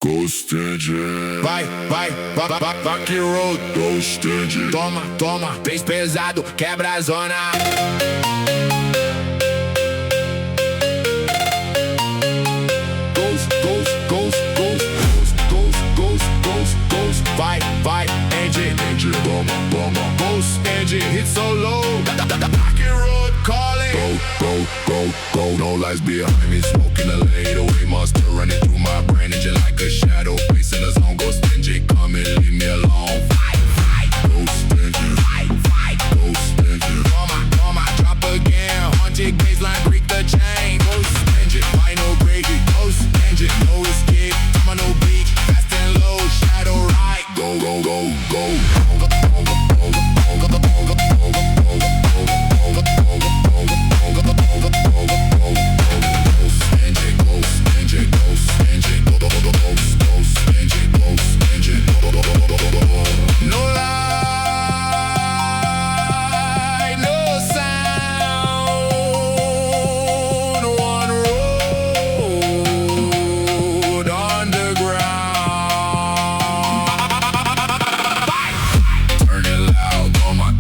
Ghost Engine. Vai, rock and roll. Ghost Engine. Toma, bem pesado, quebra a zona. Ghost. Vai, engine. Toma. Ghost engine, hit so low. Rock and roll, calling. Go. No lights behind me, smoking the lane. Away monster running through my brain. Engine like a shadow, facing the zone. Ghost Engine, come and leave me alone. Fight. Ghost Engine. Fight. Ghost Engine. Toma, drop again. Haunted baseline, break the chain. Ghost engine, final gravy. Ghost engine, no escape. I'm on no beat, fast and low, shadow right. Go. No light, no sound. One road underground. Turn it loud, toma,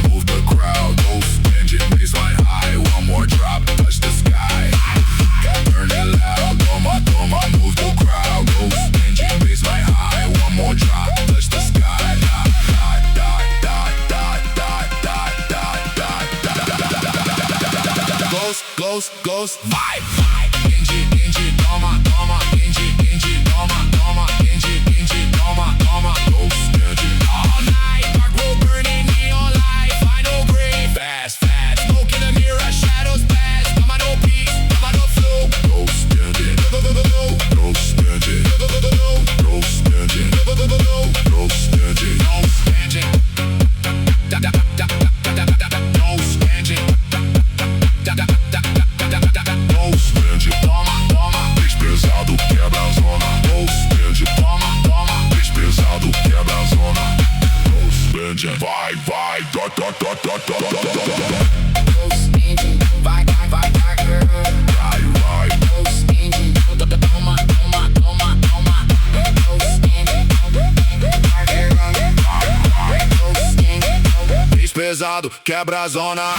move the crowd. Ghost Engine, baseline high, one more drop, touch the sky. Turn it loud, toma, move the crowd. Ghost Engine, baseline high, one more drop, touch the sky. Ghost, vibe. Engine, toma, engine, toma, engine, toma. Ghost Engine. All night, dark road burning, neon light, final grade. Fast, smoke in the mirror, shadows pass. Come on, no peace, come on, no flow. Ghost Engine. Ghost Engine. Ghost Engine. Ghost Engine. Toma, Bicho pesado, quebra a zona. Ghost Engine. toma. Bicho pesado, quebra a zona. Ghost Engine. Vai. Dot. Ghost engine, vai, girl. Vai. Ghost engine, toma. Ghost engine, Ghost engine, bicho pesado, quebra a zona.